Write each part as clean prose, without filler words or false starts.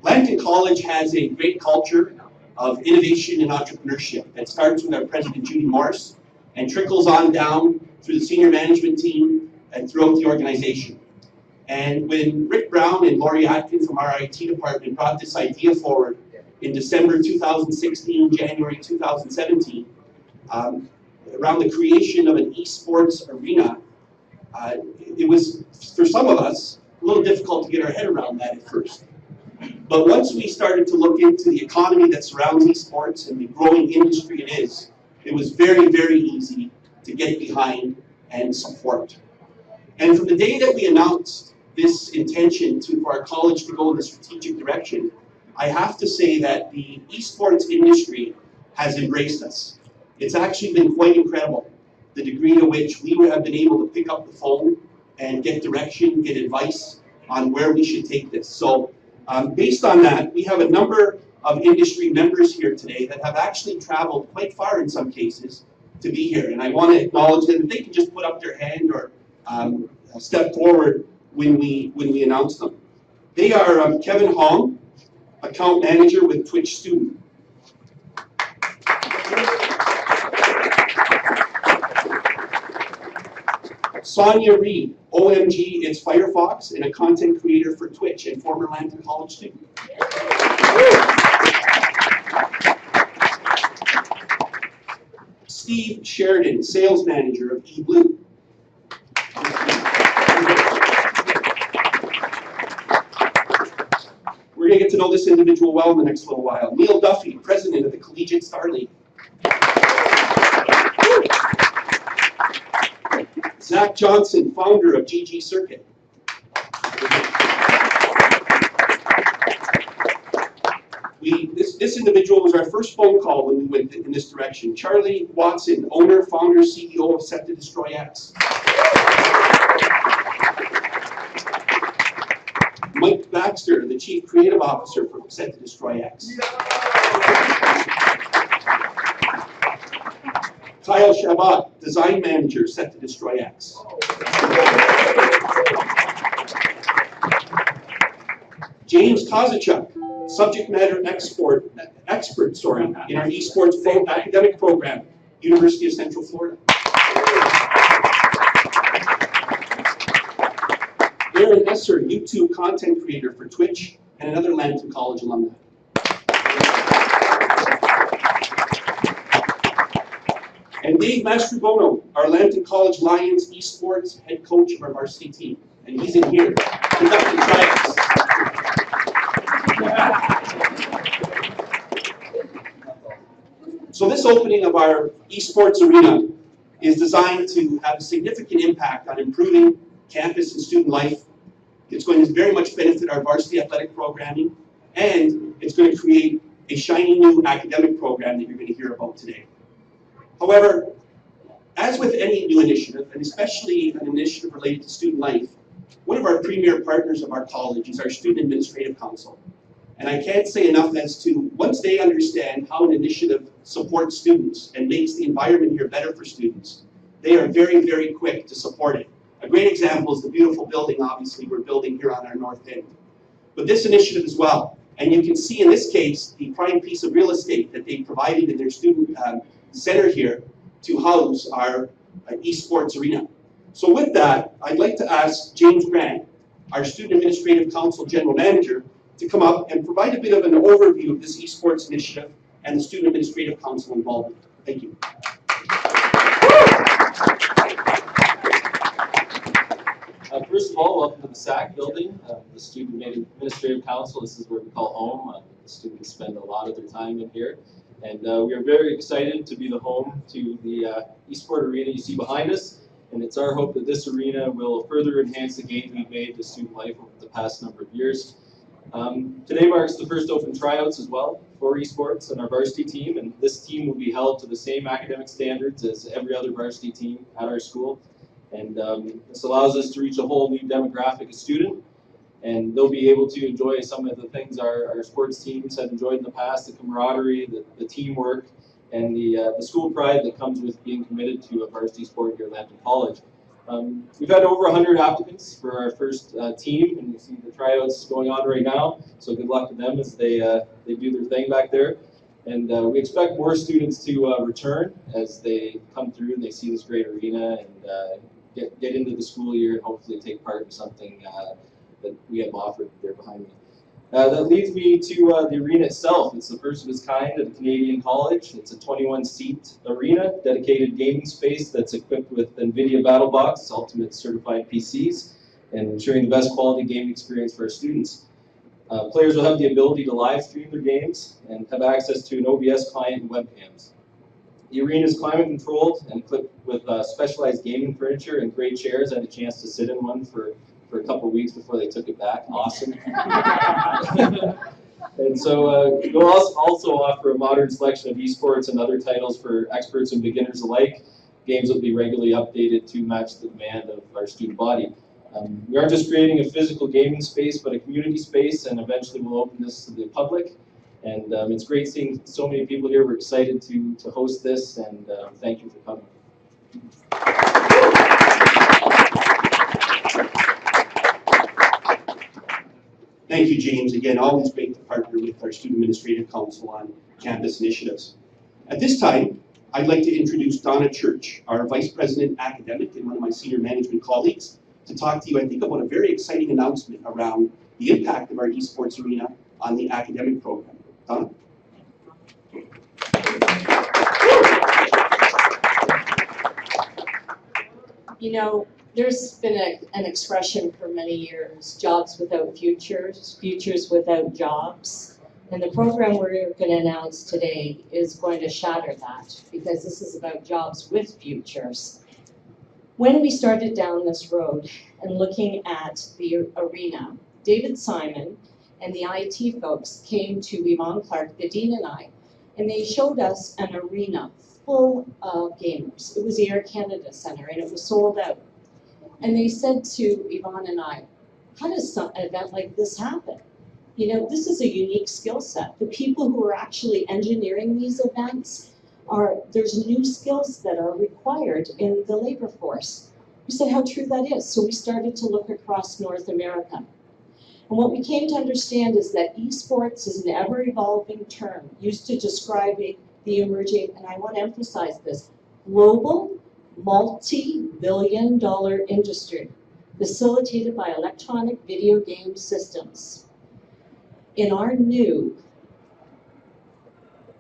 Lambton College has a great culture of innovation and entrepreneurship that starts with our president, Judy Morris, and trickles on down through the senior management team and throughout the organization. And when Rick Brown and Laurie Atkin from our IT department brought this idea forward in December 2016, January 2017, around the creation of an esports arena, it was, for some of us, a little difficult to get our head around that at first. But once we started to look into the economy that surrounds esports and the growing industry it is, it was very, very easy to get behind and support. And from the day that we announced this intention for our college to go in the strategic direction, I have to say that the esports industry has embraced us. It's actually been quite incredible, the degree to which we have been able to pick up the phone and get direction, get advice on where we should take this. So based on that, we have a number of industry members here today that have actually traveled quite far in some cases to be here. And I want to acknowledge them. If they can just put up their hand or step forward when we announce them. They are Kevin Hong, account manager with Twitch Student. Sonia Reed, OMG, it's Firefox, and a content creator for Twitch and former Lambton College student. Steve Sheridan, sales manager of eBlue. We're going to get to know this individual well in the next little while. Neil Duffy, president of the Collegiate Star League. Zach Johnson, founder of GG Circuit. This individual was our first phone call when we went in this direction. Charlie Watson, owner, founder, CEO of Set to Destroy X. Mike Baxter, the chief creative officer for Set to Destroy X. Kyle Shabbat, design manager, Set to Destroy X. James Kozacek, subject matter expert in our esports academic program, University of Central Florida. Aaron Esser, YouTube content creator for Twitch and another Lambton College alumni. And Dave Mastrobono, our Lambton College Lions esports head coach of our varsity team. And he's in here conducting tryouts. So this opening of our esports arena is designed to have a significant impact on improving campus and student life. It's going to very much benefit our varsity athletic programming, and it's going to create a shiny new academic program that you're going to hear about today. However, as with any new initiative, and especially an initiative related to student life, one of our premier partners of our college is our Student Administrative Council. And I can't say enough as to, once they understand how an initiative supports students and makes the environment here better for students, they are very, very quick to support it. A great example is the beautiful building, obviously, we're building here on our north end. But this initiative as well, and you can see in this case the prime piece of real estate that they provided in their student center here to house our esports arena. So with that, I'd like to ask James Grant, our Student Administrative Council General Manager, to come up and provide a bit of an overview of this esports initiative and the Student Administrative Council involvement. Thank you. First of all, welcome to the SAC building, the Student Administrative Council. This is where we call home. The students spend a lot of their time in here. And we are very excited to be the home to the eSport Arena you see behind us. And it's our hope that this arena will further enhance the gains we've made to student life over the past number of years. Today marks the first open tryouts as well for esports and our varsity team. And this team will be held to the same academic standards as every other varsity team at our school. And this allows us to reach a whole new demographic of student. And they'll be able to enjoy some of the things our sports teams have enjoyed in the past, the camaraderie, the teamwork, and the school pride that comes with being committed to a varsity sport here at Lambton College. We've had over 100 applicants for our first team, and you see the tryouts going on right now. So good luck to them as they do their thing back there. And we expect more students to return as they come through and they see this great arena and get into the school year and hopefully take part in something that we have offered there behind me. That leads me to the arena itself. It's the first of its kind at a Canadian college. It's a 21-seat arena, dedicated gaming space that's equipped with NVIDIA BattleBox, Ultimate Certified PCs, and ensuring the best quality gaming experience for our students. Players will have the ability to live stream their games and have access to an OBS client and webcams. The arena is climate controlled and equipped with specialized gaming furniture and great chairs. I had a chance to sit in one for a couple of weeks before they took it back. Awesome. And so we'll also offer a modern selection of esports and other titles for experts and beginners alike. Games will be regularly updated to match the demand of our student body. We aren't just creating a physical gaming space, but a community space, and eventually we'll open this to the public. And it's great seeing so many people here. We're excited to host this, and thank you for coming. Thank you, James. Again, always great to partner with our Student Administrative Council on campus initiatives. At this time, I'd like to introduce Donna Church, our Vice President Academic and one of my senior management colleagues, to talk to you, I think, about a very exciting announcement around the impact of our Esports Arena on the academic program. Donna? You know, there's been an expression for many years, jobs without futures, futures without jobs. And the program we're going to announce today is going to shatter that, because this is about jobs with futures. When we started down this road and looking at the arena, David Simon and the IT folks came to Yvonne Clark, the dean, and I, and they showed us an arena full of gamers. It was the Air Canada Centre, and it was sold out. And they said to Yvonne and I, how does an event like this happen? You know, this is a unique skill set. The people who are actually engineering these events there's new skills that are required in the labor force. We said how true that is. So we started to look across North America. And what we came to understand is that esports is an ever-evolving term used to describe the emerging, and I want to emphasize this, global, multi-billion-dollar industry facilitated by electronic video game systems. In our new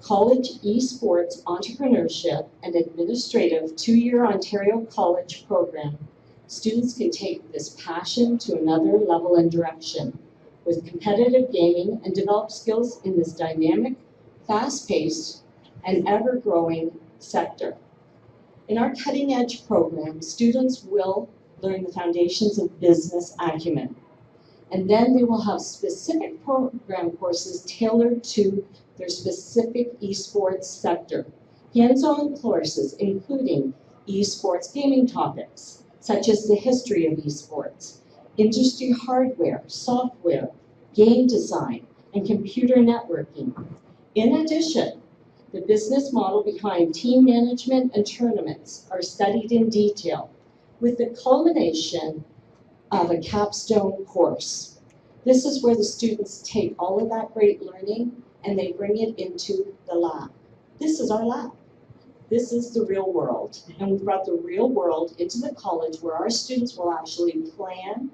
College Esports Entrepreneurship and Administrative 2-year Ontario College program, students can take this passion to another level and direction with competitive gaming and develop skills in this dynamic, fast-paced, and ever-growing sector. In our cutting-edge program, students will learn the foundations of business acumen, and then they will have specific program courses tailored to their specific esports sector. Hands-on courses including esports gaming topics, such as the history of esports, industry hardware, software, game design, and computer networking. In addition, the business model behind team management and tournaments are studied in detail, with the culmination of a capstone course. This is where the students take all of that great learning and they bring it into the lab. This is our lab. This is the real world. And we've brought the real world into the college where our students will actually plan,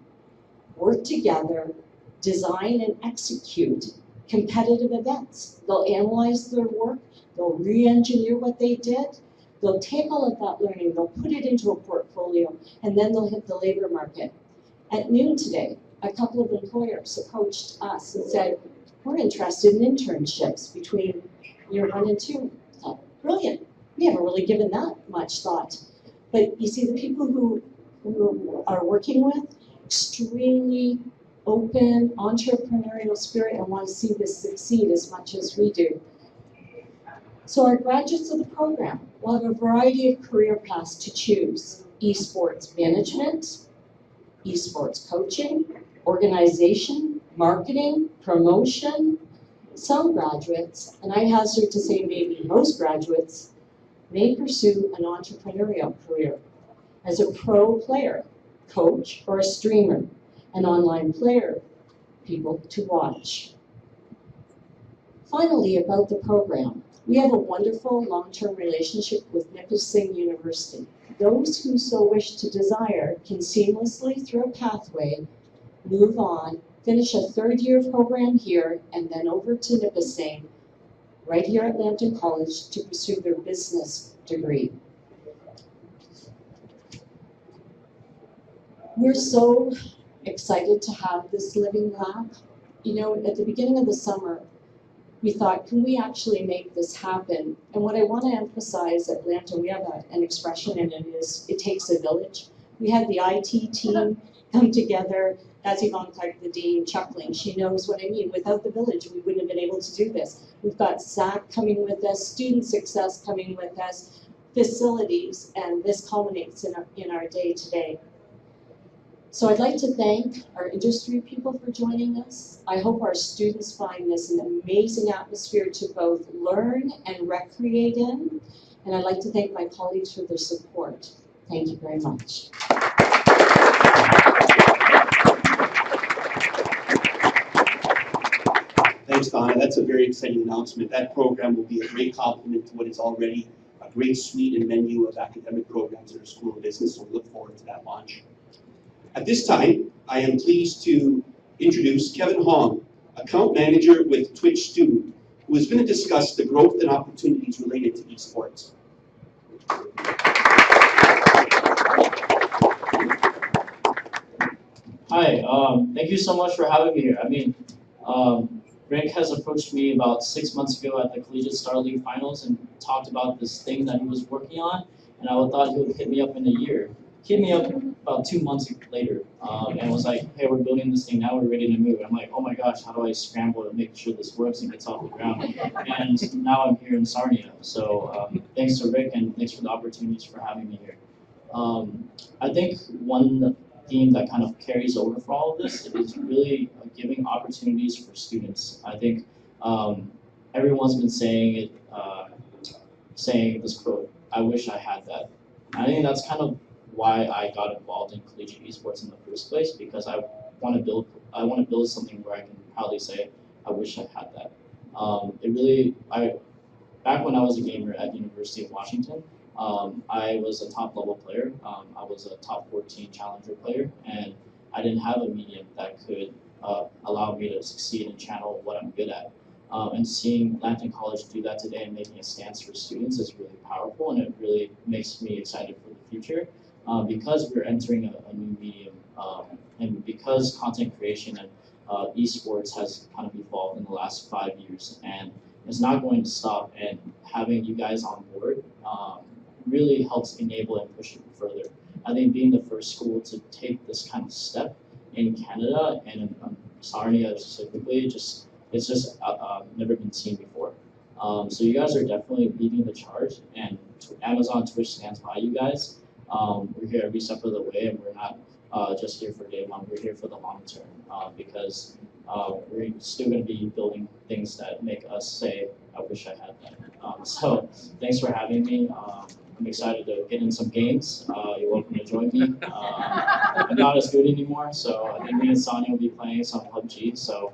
work together, design and execute competitive events. They'll analyze their work, they'll re-engineer what they did, they'll take all of that learning, they'll put it into a portfolio, and then they'll hit the labor market. At noon today, a couple of employers approached us and said, we're interested in internships between year 1 and 2. I thought, brilliant. We haven't really given that much thought. But you see, the people who we are working with, extremely open, entrepreneurial spirit and want to see this succeed as much as we do. So our graduates of the program will have a variety of career paths to choose. Esports management, esports coaching, organization, marketing, promotion. Some graduates, and I hazard to say maybe most graduates, may pursue an entrepreneurial career. as a pro player, coach, or a streamer, an online player, people to watch. Finally, about the program, we have a wonderful long-term relationship with Nipissing University. Those who so wish to desire can seamlessly, through a pathway, move on, finish a third-year program here, and then over to Nipissing, right here at Lambton College, to pursue their business degree. We're so excited to have this living lab. You know, at the beginning of the summer, we thought, can we actually make this happen? And what I want to emphasize at Lambton, we have an expression, and it is, it takes a village. We had the IT team come together. That's Yvonne Clark, the dean, chuckling. She knows what I mean. Without the village, we wouldn't have been able to do this. We've got Zach coming with us, student success coming with us, facilities, and this culminates in our day today. So I'd like to thank our industry people for joining us. I hope our students find this an amazing atmosphere to both learn and recreate in. And I'd like to thank my colleagues for their support. Thank you very much. Thanks, Donna. That's a very exciting announcement. That program will be a great complement to what is already a great suite and menu of academic programs at our School of Business, so we look forward to that launch. At this time, I am pleased to introduce Kevin Hong, Account Manager with Twitch Student, who is going to discuss the growth and opportunities related to esports. Hi, thank you so much for having me here. I mean, Rick has approached me about 6 months ago at the Collegiate Star League Finals and talked about this thing that he was working on, and I thought he would hit me up in a year. He hit me up about 2 months later and was like, hey, we're building this thing now, we're ready to move. I'm like, oh my gosh, how do I scramble to make sure this works and gets off the ground? And now I'm here in Sarnia. So thanks to Rick and thanks for the opportunities for having me here. I think one theme that kind of carries over for all of this is really giving opportunities for students. I think everyone's been saying it, saying this quote, I wish I had that. I think that's kind of why I got involved in collegiate esports in the first place, because I want to build something where I can proudly say, I wish I had that. Back when I was a gamer at the University of Washington, I was a top level player. I was a top 14 challenger player, and I didn't have a medium that could allow me to succeed and channel what I'm good at. And seeing Lambton College do that today and making a stance for students is really powerful, and it really makes me excited for the future because we're entering a new medium, and because content creation and esports has kind of evolved in the last 5 years, and it's not going to stop, and having you guys on board really helps enable and push it further. I think being the first school to take this kind of step in Canada and in Sarnia specifically, it's just never been seen before. So you guys are definitely leading the charge, and Amazon Twitch stands by you guys. We're here every step of the way, and we're not just here for day one. We're here for the long term because we're still going to be building things that make us say, I wish I had that. So thanks for having me. I'm excited to get in some games. You're welcome to join me. I'm not as good anymore, so I think me and Sonia will be playing some PUBG, so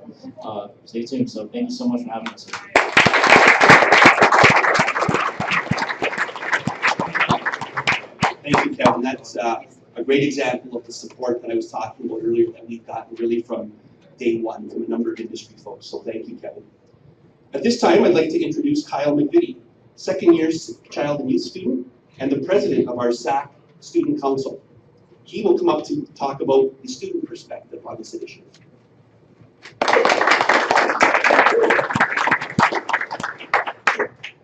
stay tuned. So thank you so much for having us here. Thank you, Kevin. That's a great example of the support that I was talking about earlier that we've gotten really from day one from a number of industry folks. So thank you, Kevin. At this time, I'd like to introduce Kyle McVitie, second-year child and youth student and the president of our SAC Student Council. He will come up to talk about the student perspective on this initiative.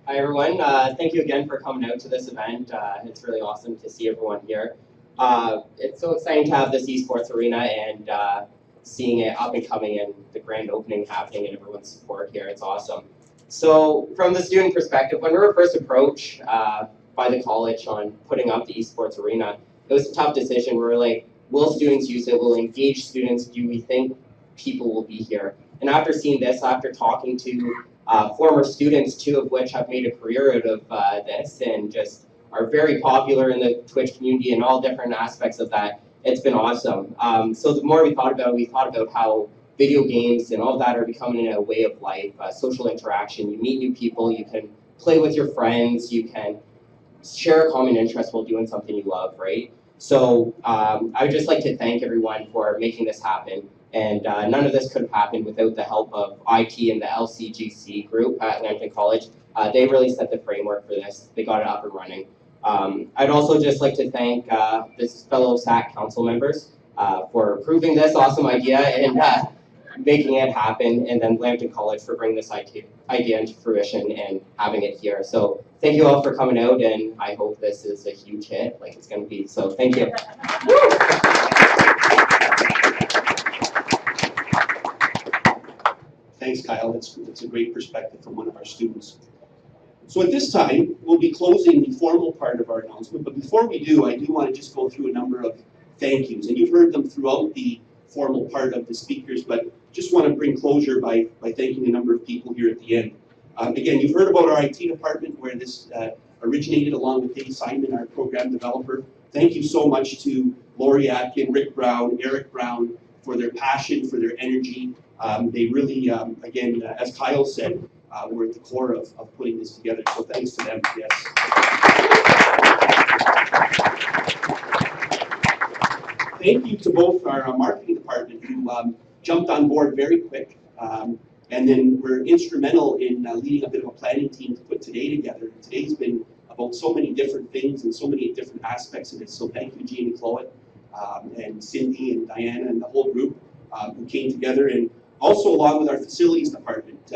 Hi everyone, thank you again for coming out to this event. It's really awesome to see everyone here. It's so exciting to have this Esports Arena and seeing it up and coming and the grand opening happening and everyone's support here. It's awesome. So from the student perspective, when we were first approached by the college on putting up the Esports Arena, it was a tough decision. We were like, will students use it? Will engage students? Do we think people will be here? And after seeing this, after talking to former students, 2 of which have made a career out of this, and just are very popular in the Twitch community and all different aspects of that. It's been awesome. So the more we thought about how video games and all that are becoming a way of life, social interaction. You meet new people, you can play with your friends, you can share a common interest while doing something you love, right? So I would just like to thank everyone for making this happen. And none of this could have happened without the help of IT and the LCGC group at Lambton College. They really set the framework for this. They got it up and running. I'd also just like to thank this fellow SAC council members for approving this awesome idea and making it happen, and then Lambton College for bringing this idea into fruition and having it here. So thank you all for coming out, and I hope this is a huge hit like it's going to be. So thank you. Thanks, Kyle. That's a great perspective from one of our students. So at this time, we'll be closing the formal part of our announcement, but before we do, I do want to just go through a number of thank yous, and you've heard them throughout the formal part of the speakers, but just want to bring closure by thanking a number of people here at the end. Again, you've heard about our IT department where this originated along with Dave Simon, our program developer. Thank you so much to Lori Atkin, Rick Brown, Eric Brown for their passion, for their energy. They really, again, as Kyle said, were at the core of putting this together. So thanks to them, yes. Thank you to both our marketing department who jumped on board very quick and then were instrumental in leading a bit of a planning team to put today together. Today's been about so many different things and so many different aspects of it. So thank you, Jean and Chloe, and Cindy and Diana and the whole group who came together, and also along with our facilities department.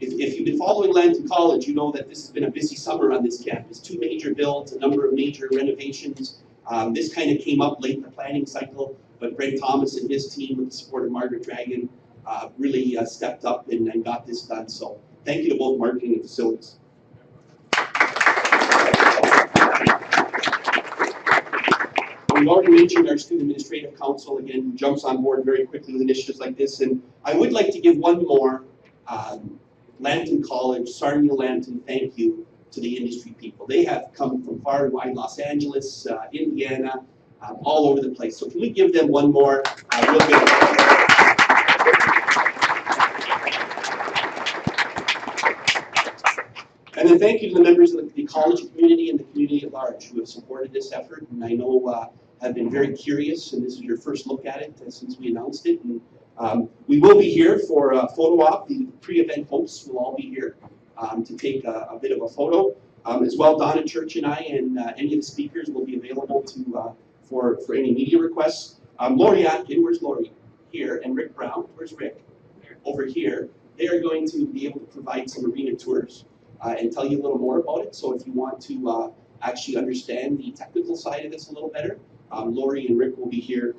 If you've been following Lambton College, you know that this has been a busy summer on this campus. 2 major builds, a number of major renovations. This kind of came up late in the planning cycle, but Brent Thomas and his team with the support of Margaret Dragon really stepped up and got this done. So thank you to both marketing and facilities. We've already mentioned our Student Administrative Council, again, who jumps on board very quickly with initiatives like this. And I would like to give one more Lambton College, Sarnia Lambton, thank you to the industry people. They have come from far and wide, Los Angeles, Indiana, all over the place. So can we give them one more real big And then thank you to the members of the college community and the community at large who have supported this effort, and I know have been very curious, and this is your first look at it since we announced it. And we will be here for a photo op. The pre-event hosts will all be here to take a bit of a photo. As well, Donna Church and I and any of the speakers will be available to for any media requests. Lori Atkin, where's Lori? Here, and Rick Brown, where's Rick? Over here. They are going to be able to provide some arena tours and tell you a little more about it. So if you want to actually understand the technical side of this a little better, Lori and Rick will be here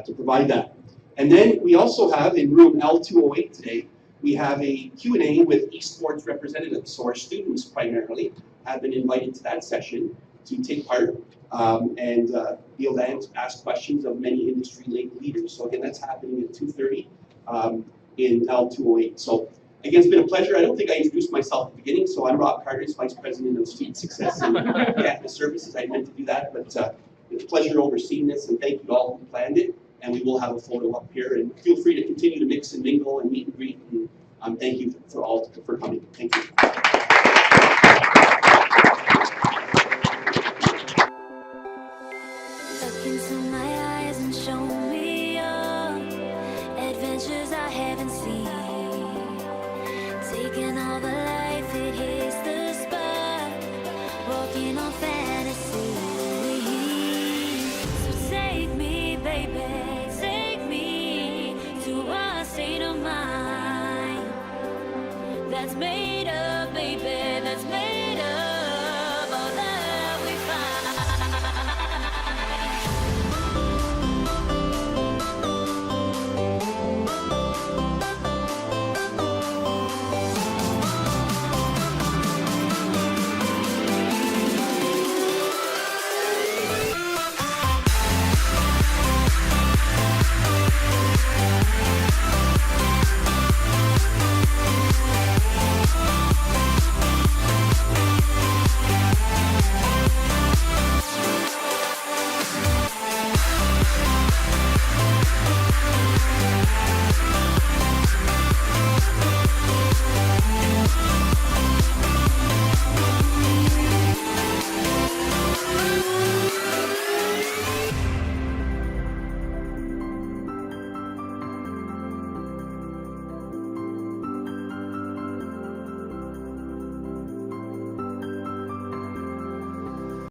to provide that. And then we also have in room L208 today, we have a Q&A with esports representatives. So our students primarily have been invited to that session to take part and be able to ask questions of many industry leaders. So again, that's happening at 2:30 in L208. So again, it's been a pleasure. I don't think I introduced myself at the beginning, so I'm Rob Carter's Vice President of Student Success and Campus Services. I meant to do that, but it's a pleasure overseeing this, and thank you to all who planned it. And we will have a photo up here, and feel free to continue to mix and mingle and meet and greet. And thank you for all for coming. Thank you. Look into my eyes and show me your adventures I haven't seen. Taking all the life, it hits the spot. Walking on fast.